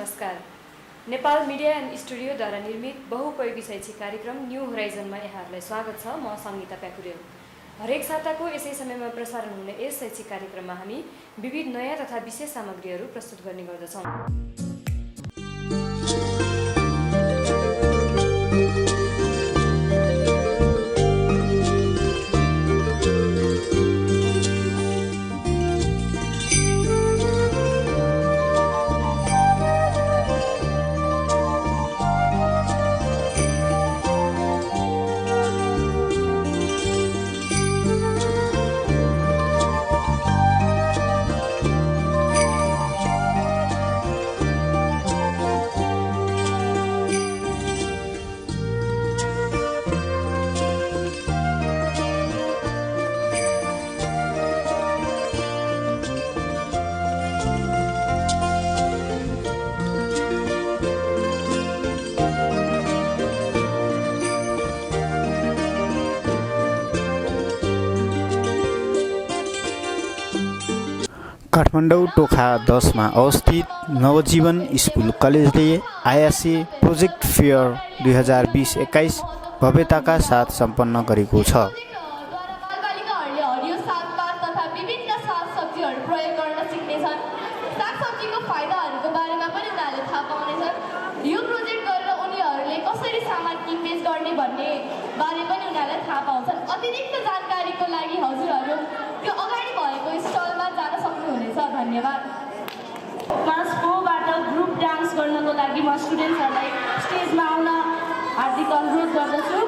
नमस्कार। Nepal media and स्टुडियोद्वारा निर्मित बहुउपयोगी शैक्षिक कार्यक्रम न्यू होराइजनमा यहाँहरूलाई स्वागत छ। म सङ्गीता प्याकुरेल। हरेक साताको यसै समयमा प्रसारण हुने यस शैक्षिक कार्यक्रममा हामी विविध नयाँ तथा विशेष सामग्रीहरू प्रस्तुत गर्ने गर्दछौँ। काठमाडौँ टोखा 10 मा अवस्थित नवजीवन स्कुल कलेजले आयासी प्रोजेक्ट फेयर 2020-21 भव्यताका साथ सम्पन्न गरेको छ। बालबालिकाहरूले हरियो सागपात तथा विभिन्न सागसब्जीहरू प्रयोग गर्न सिक्नेछन्। सागसब्जीको फाइदाहरूको बारेमा पनि उनीहरूले थाहा पाउनेछन्। यो प्रोजेक्ट गरेर उनीहरूले कसरी सामान किनबेच गर्ने भन्ने बारे पनि उनीहरूले थाहा पाउँछन्। अतिरिक्त जानकारीको लागि हजुरहरू त्यो अगाडि भएको स्टलमा जान सक्नुहुनेछ। धन्यवाद। क्लास 4 बाट ग्रुप डान्स गर्नको लागि म स्टुडेन्ट्सहरूलाई स्टेजमा आउन हार्दिक अनुरोध गर्दछु।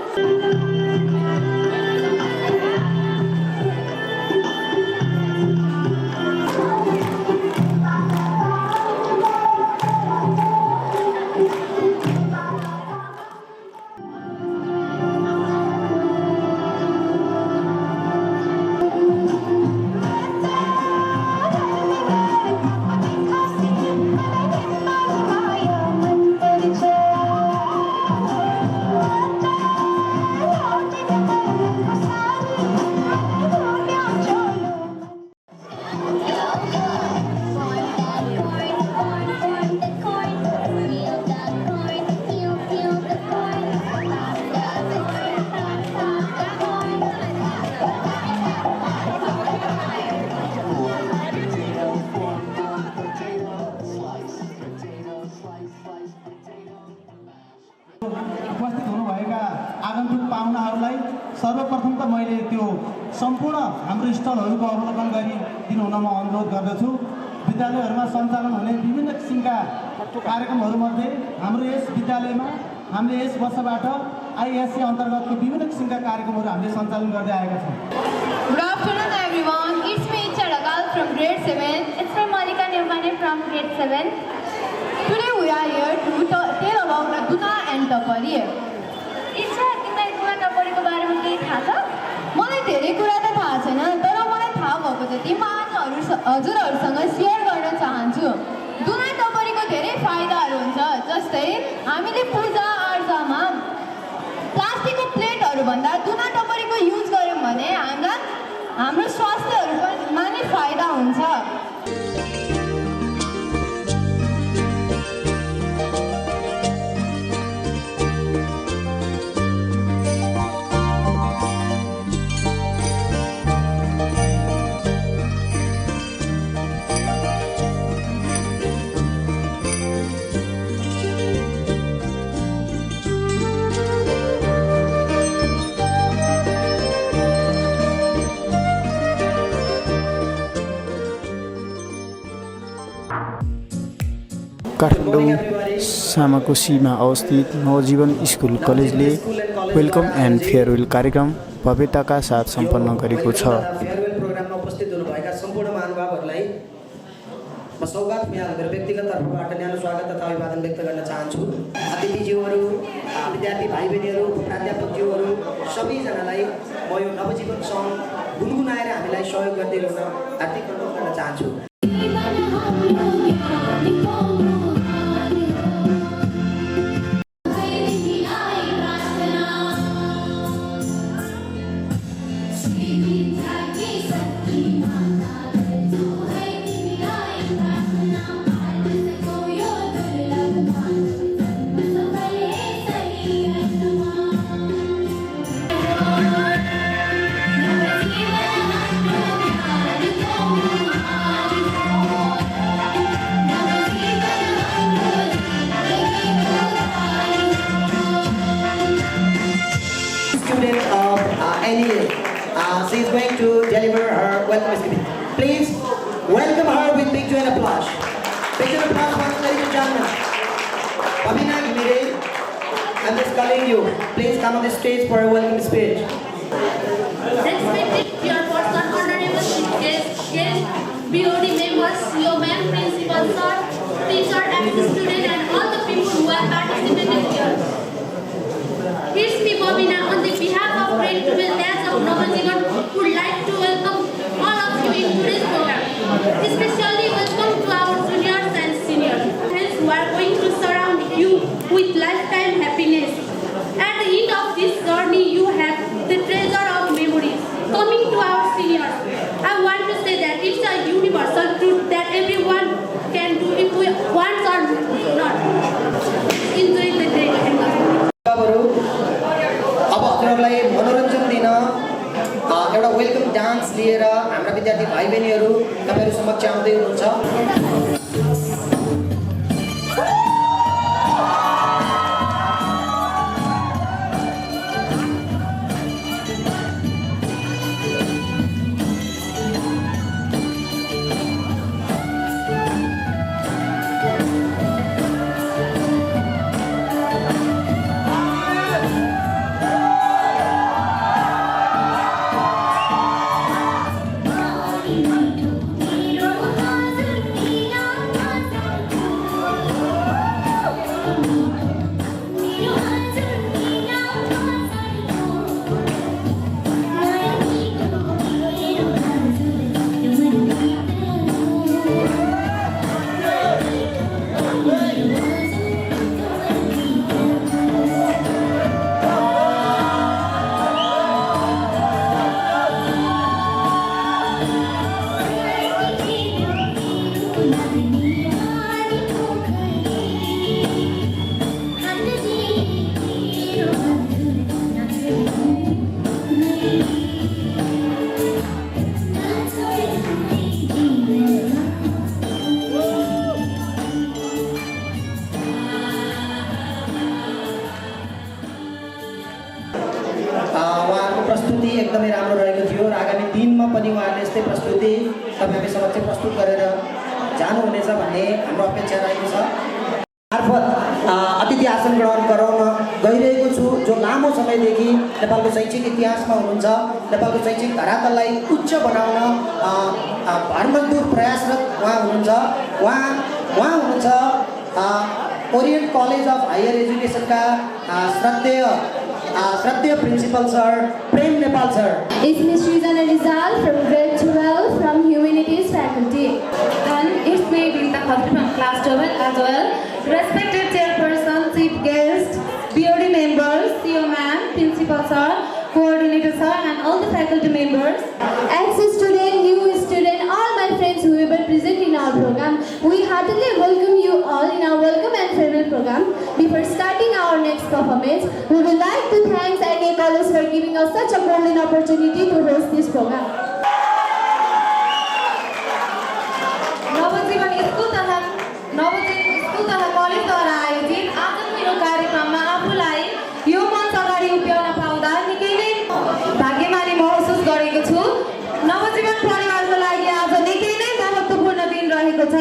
उपस्थित हुनुभएका आगन्तुक पाहुनाहरूलाई सर्वप्रथम त मैले त्यो सम्पूर्ण हाम्रो स्टलहरूको अवलोकन गरिदिनु हुन म अनुरोध गर्दछु। विद्यालयहरूमा सञ्चालन हुने विभिन्न किसिमका कार्यक्रमहरूमध्ये हाम्रो यस विद्यालयमा हामीले यस वर्षबाट आइएससी अन्तर्गतको विभिन्न किसिमका कार्यक्रमहरू हामीले सञ्चालन गर्दै आएका छौँ। Good afternoon everyone. It's me Charagal from grade 7. It's me Monica Neumane from grade 7. Today we are here to tell about Duna and Tapari. इच्छा तिमीलाई दुना टपरीको बारेमा केही थाहा छ? मलाई धेरै कुरा त थाहा छैन, तर मलाई थाहा भएको जति म आज हजुरहरूसँग सेयर गर्न चाहन्छु। दुना टपरीको धेरै फाइदाहरू हुन्छ। जस्तै हामीले पूजा आर्जामा प्लास्टिकको प्लेटहरू भन्दा दुना टपरीको युज गर्यौँ भने हाम्रो स्वास्थ्यहरूमा नै फाइदा हुन्छ। काठमाडौँ सामाकोसीमा अवस्थित नवजीवन स्कुल कलेजले वेलकम एन्ड फेयरवेल कार्यक्रम भव्यताका साथ सम्पन्न गरेको छ। फेयरवेल प्रोग्राममा उपस्थित हुनुभएका सम्पूर्ण महानुभावहरूलाई म सौगात मियाल मेरो व्यक्तिगत तर्फबाट न्यानो स्वागत तथा अभिवादन व्यक्त गर्न चाहन्छु। अतिथिज्यूहरू, विद्यार्थी भाइ बहिनीहरू, प्राध्यापकज्यूहरू सबैजनालाई म यो नवजीवन सङ्घ गुनगुनाएर हामीलाई सहयोग गर्दै गर्न हार्दिक अनुरोध गर्न चाहन्छु। student of NEA. She is going to deliver her welcome speech. Please welcome her with big joy and applause. Big joy and applause once, ladies and gentlemen. Pabina Gimire, I'm just calling you. Please come on the stage for a welcome speech. Respected chairperson, honorable guests, BOD members, your man, principal, sir, teacher, and student, and all the people who have participated here. Here's me, Bobina, on the behalf of Great 12 Dads of Navajivan, would like to welcome all of you in today's program. Especially welcome to our juniors and seniors, friends who are going to surround you with lifetime happiness. At the end of this journey, you have the treasure of memories. Coming to our seniors, I want to say that it's a universal truth that everyone can do if we want or not. Enjoy the day. अब हजुरहरूलाई मनोरञ्जन दिन एउटा welcome dance लिएर हाम्रा विद्यार्थी भाइ बहिनीहरू तपाईँहरू समक्ष आउँदै हुनुहुन्छ। उहाँहरूको प्रस्तुति एकदमै राम्रो रहेको थियो र आगामी दिनमा पनि उहाँहरूले यस्तै प्रस्तुति तपाईहरु समक्ष प्रस्तुत गरेर जानुहुनेछ भन्ने हाम्रो अपेक्षा रहेको छ। मार्फत अतिथि आसन ग्रहण गराउन गइरहेको छु, जो लामो समयदेखि नेपालको शैक्षिक इतिहासमा हुनुहुन्छ, नेपालको शैक्षिक धरातललाई उच्च बनाउन भरमग्दुर प्रयासरत उहाँ हुनुहुन्छ। उहाँ हुनुहुन्छ ओरिएन्ट कलेज अफ हायर एजुकेसनका श्रद्धेय प्रिन्सिपल सर प्रेम Nepal sir. It's Ms. Rizana Rizal from grade 12 from Humanities faculty. And it's me, Binta Khatri from class 12 as well. Respected chairperson, chief guest, BOD members, CEO ma'am, principal sir, coordinator sir, and all the faculty members. Ex-student, new student, all my friends who were present in our program, we heartily welcome you all in our welcome and farewell program. Before starting our next performance, we would like to thank NA College for giving us such a golden opportunity to host this program. Navjivan school तथा कलेजद्वारा आयोजित आजको यो कार्यक्रममा आफूलाई यो मञ्च अगाडि उभ्याउन पाउँदा निकै नै भाग्यमानी महसुस गरेको छु। नवजीवन परिवारको लागि आज निकै नै महत्त्वपूर्ण दिन रहेको छ।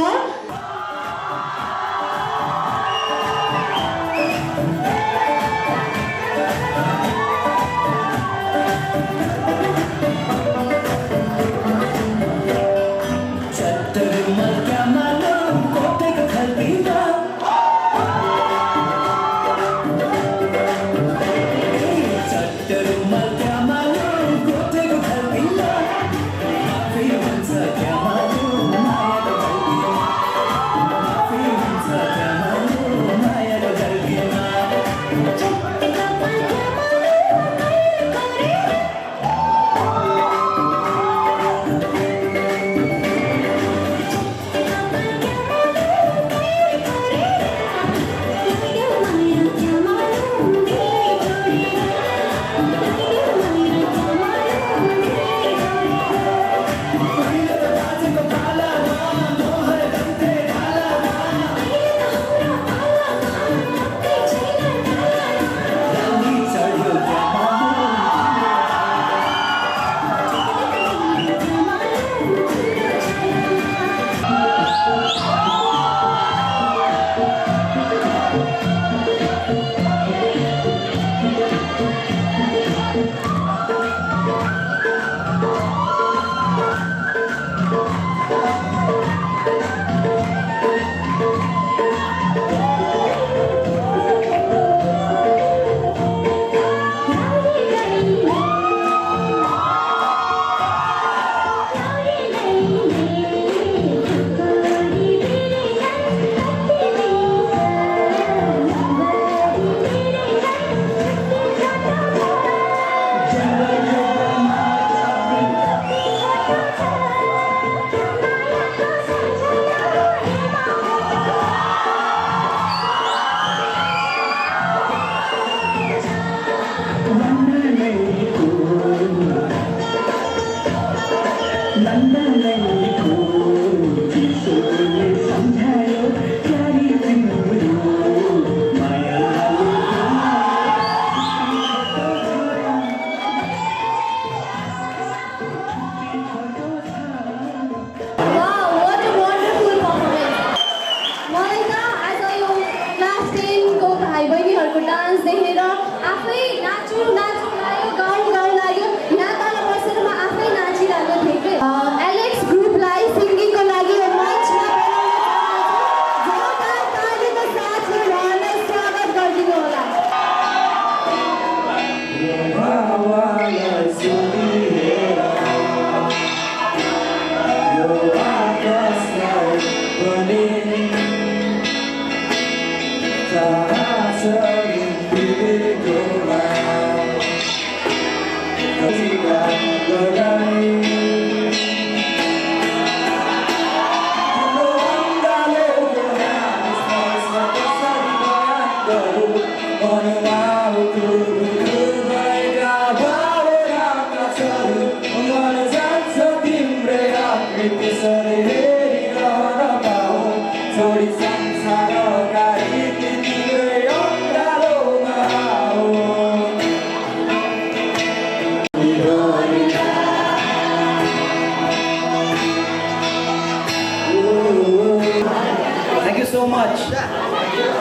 Thank you so much,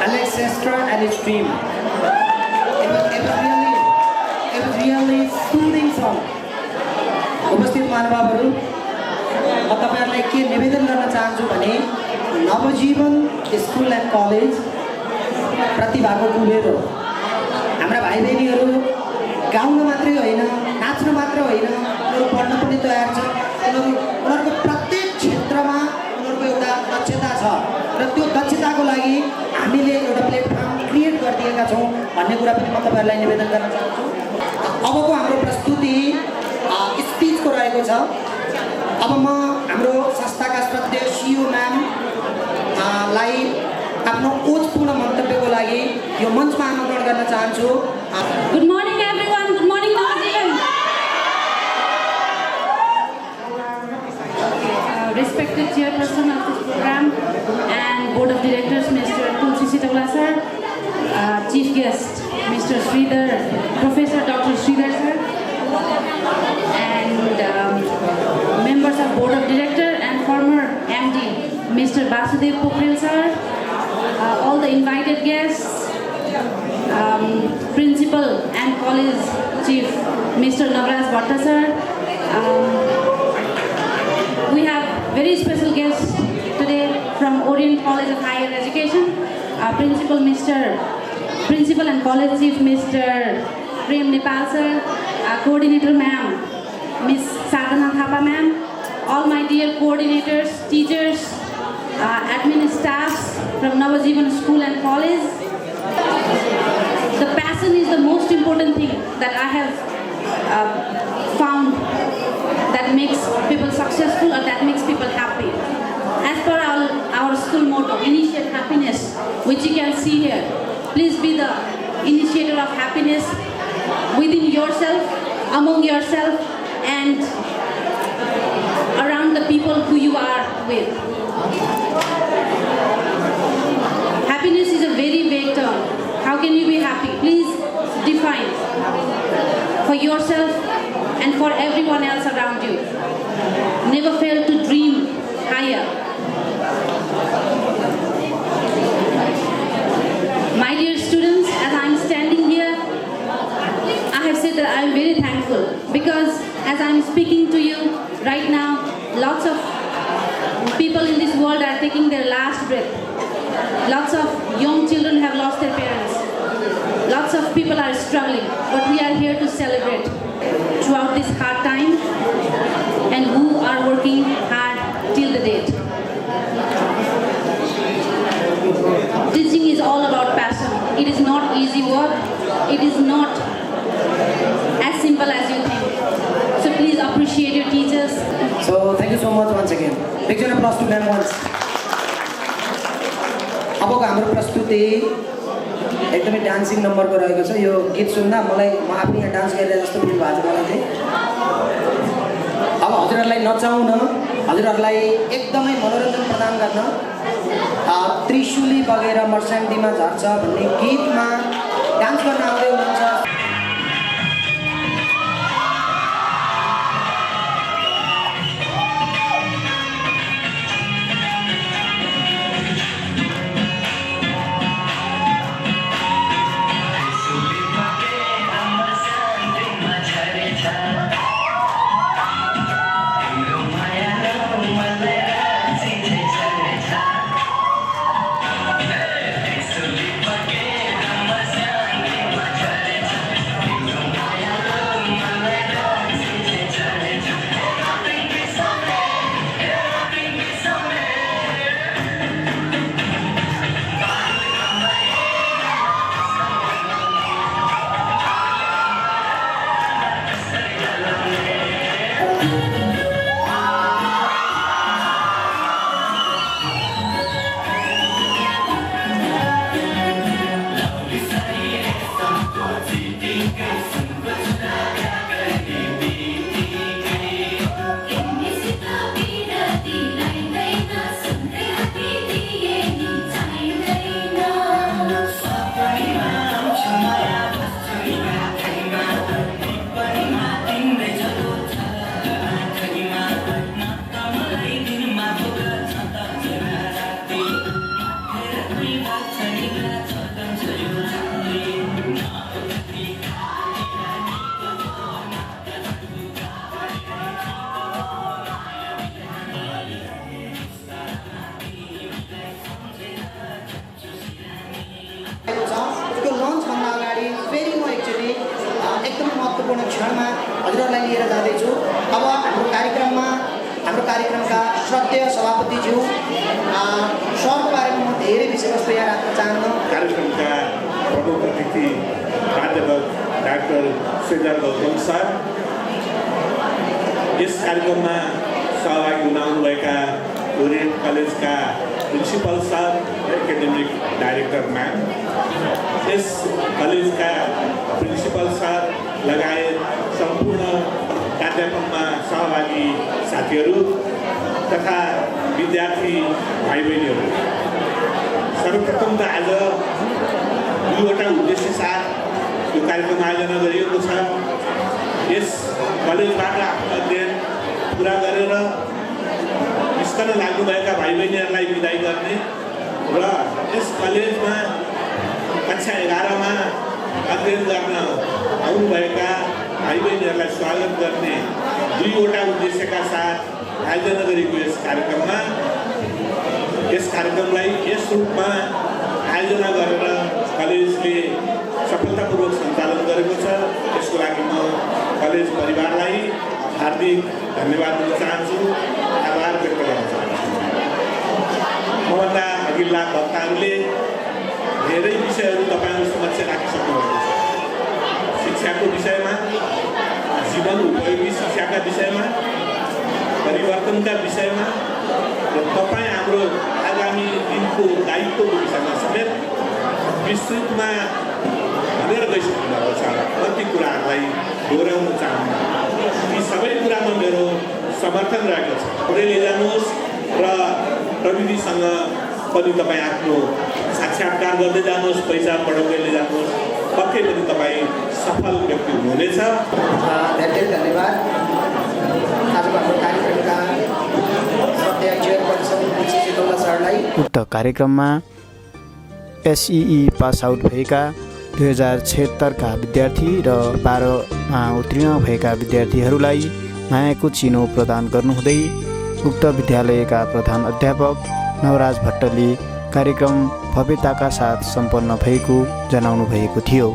Alex Sestra and his team. It was really soothing song. उपस्थित महानुभावहरू म तपाईहरुलाई के निवेदन गर्न चाहन्छु भने नवजीवन स्कुल एन्ड कलेज प्रतिभाको कुलेर हो। हाम्रा भाइ बहिनीहरू गाउन मात्रै होइन, नाच्न मात्र होइन, उनीहरू पढ्न पनि तयार छ। उनीहरूको प्रत्येक क्षेत्रमा उनीहरूको एउटा दक्षता छ र त्यो दक्षताको लागि हामीले एउटा प्लेटफर्म क्रिएट गरिदिएका छौँ भन्ने कुरा पनि म तपाईहरुलाई निवेदन गर्न चाहन्छु। अबको हाम्रो प्रस्तुति स्पिचको रहेको छ। अब म हाम्रो संस्थाका श्रद्धेय सिइओ म्याम लाई आफ्नो ओजपूर्ण मन्तव्यको लागि यो मञ्चमा आमन्त्रण गर्न चाहन्छु। Good morning everyone. Good morning Navajivan. Respected chairperson of this program and board of directors, Mr. Tulsi Sitawala sir, chief guest Mr. Sridhar, Professor Dr. Sridhar sir, and members of board of director and former MD Mr. Basudev Pokhrel sir, all the invited guests, principal and college chief Mr. Navraj Bhatta sir. We have very special guests today from Orient College of Higher Education, Principal and College Chief Mr. Prem Nepal sir, Coordinator ma'am, Miss Sadhana Thapa ma'am, all my dear coordinators, teachers, admin staffs from Navajivan School and College. The passion is the most important thing that I have found that makes people successful or that makes people happy. As per our school motto, initiate happiness, which you can see here. Please be the initiator of happiness within yourself, among yourself, and around the people who you are with. Happiness is a very vague term. How can you be happy? Please define for yourself and for everyone else around you. Never fail to dream higher. My dear students, as I am standing here, I have said that I am very thankful because as I am speaking to you right now, lots of people in this world are taking their last breath. Lots of young children have lost their parents. Lots of people are struggling, but we are here to celebrate throughout this hard time and who are working hard till the date. Teaching is all about passion. It is not easy work. It is not as simple as you think. So please appreciate your teachers. So thank you so much once again. Big round of applause to them once. अबको हाम्रो प्रस्तुति एकदमै dancing नम्बरको रहेको छ। यो गीत सुन्दा म आफै यहाँ डान्स गरेर जस्तो फिल भएको छ मलाई चाहिँ। अब हजुरहरूलाई नचाउन, हजुरहरूलाई एकदमै मनोरञ्जन प्रदान गर्न त्रिशुली बगेर मर्स्याङ्दीमा झर्छ भन्ने गीतमा डान्स गर्न आउँदै हुनुहुन्छ। उसको लन्चभन्दा अगाडि फेरि म एकचोटि एकदमै महत्त्वपूर्ण क्षणमा हजुरहरूलाई लिएर जाँदैछु। अब हाम्रो कार्यक्रमका श्रद्धेय सभापतिज्यू सरको बारेमा म धेरै विषयवस्तु यहाँ राख्न चाहन्न। कार्यक्रमका प्रमुख अतिथि प्राध्यापक डाक्टर श्रीधर गौतम सर, यस कार्यक्रममा सहभागी हुन आउनुभएका ओरिएन्ट कलेजका principal sir, academic director ma'am, यस कलेजका प्रिन्सिपल सर लगायत सम्पूर्ण प्राध्यापकमा सहभागी साथीहरू तथा विद्यार्थी भाइ बहिनीहरू, सर्वप्रथम त आज दुईवटा उद्देश्य साथ यो कार्यक्रम आयोजना गरिएको छ। यस कलेजबाट आफ्नो अध्ययन पुरा गरेर निस्कन लाग्नुभएका भाइ बहिनीहरूलाई बिदाई गर्ने र यस कलेजमा कक्षा 11मा अध्ययन गर्न आउनुभएका भाइ बहिनीहरूलाई स्वागत गर्ने दुईवटा उद्देश्यका साथ आयोजना गरेको यस कार्यक्रमलाई यस रूपमा आयोजना गरेर कलेजले सफलतापूर्वक सञ्चालन गरेको छ। यसको लागि म कलेज परिवारलाई हार्दिक धन्यवाद दिन चाहन्छु, आभार व्यक्त गर्न चाहन्छु। मभन्दा अघिल्ला वक्ताहरूले धेरै विषयहरू तपाईँहरू समक्ष राखिसक्नुभएको छ। शिक्षाको विषयमा, जीवन उपयोगी शिक्षाका विषयमा, परिवर्तनका विषयमा र तपाईँ हाम्रो आगामी दिनको दायित्वको विषयमा समेत विस्तृतमा भनेर गइसक्नु भएको छ। कति कुराहरूलाई दोहोऱ्याउन चाहन्न। यी सबै कुरामा मेरो समर्थन रहेको छ। पुरै लिइजानुहोस् र प्रविधिसँग पनि तपाईँ आफ्नो साक्षात्कार गर्दै जानुहोस्, पैसा बढाउँदै लिइजानुहोस्, पक्कै पनि तपाईँ सफल व्यक्ति हुनुहुनेछ। धेरै धन्यवाद। आजको हाम्रो कार्यक्रमका श्रद्धेय चेयरपर्सन सरलाई। उक्त कार्यक्रममा एसइई पास आउट भएका 2076 का विद्यार्थी र 12मा उत्तीर्ण भएका विद्यार्थीहरूलाई मायाको चिनो प्रदान गर्नुहुँदै उक्त विद्यालयका प्रधान अध्यापक नवराज भट्टले कार्यक्रम भव्यताका साथ सम्पन्न भएको जनाउनु भएको थियो।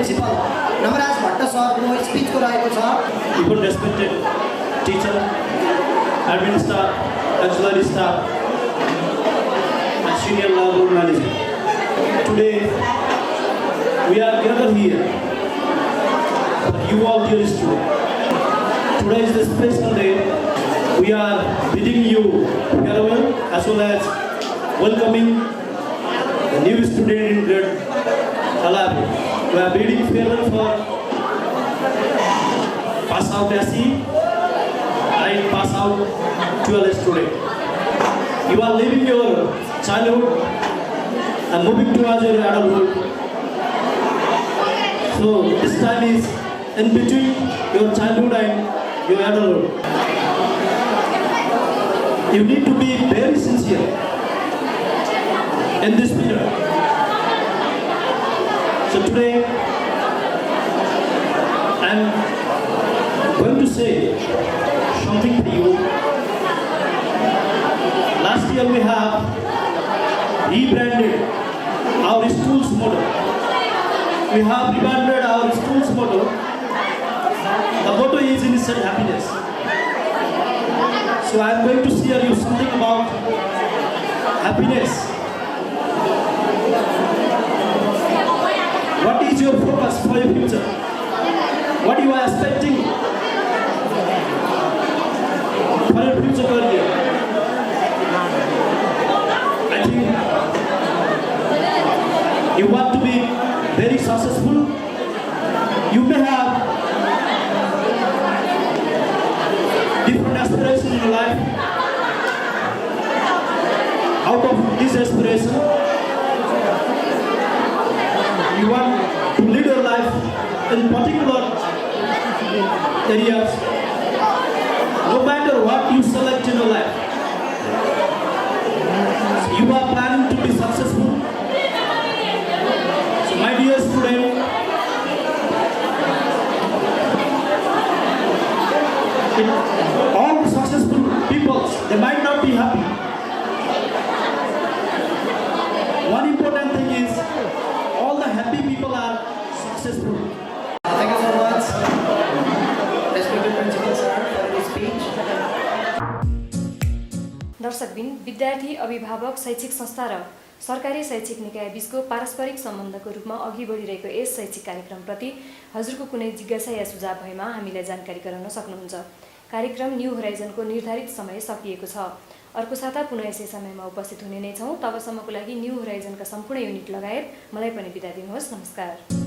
प्रिन्सिपल नवराज भट्ट सरको स्पिचको रहेको छ। People respected teacher, admin staff, auxiliary staff, and senior level manager. Today, we are gathered here for you all dear students. Today is the special day. We are bidding you farewell as well as welcoming the new student in grade 11. We are bidding farewell for pass out SE and pass out 12 student. You are leaving your childhood and moving towards your adulthood. So this time is in between your childhood and your adulthood. You need to be very sincere in this period. So today I'm going to say something to you. Last year we have rebranded our school's motto. We have rebranded our school's motto. The motto is instant happiness. So I am going to share you something about happiness. What is your focus for your future? What you are expecting for your future career? I think you want to be very successful. You may have different aspirations in your life. Out of this aspiration, you want to lead your life in particular areas. No matter what you select in your life, you are planning to be successful. So my dear student, all the successful people, they might not be happy. One important thing is all the happy people are successful. Thank you so much, respected principal sir, for this speech. दर्शकबिन विद्यार्थी अभिभावक शैक्षिक संस्था र सरकारी शैक्षिक निकाय बीचको पारस्परिक सम्बन्धको रूपमा अघि बढिरहेको यस शैक्षिक कार्यक्रमप्रति हजुरको कुनै जिज्ञासा या सुझाव भएमा हामीलाई जानकारी गराउन सक्नुहुन्छ। कार्यक्रम न्यू होराइजनको निर्धारित समय सकिएको छ। अर्को साता पुनः यसै समयमा उपस्थित हुने नै छौँ। तबसम्मको लागि न्यू होराइजनका सम्पूर्ण युनिट लगायत मलाई पनि बिदा दिनुहोस्। नमस्कार।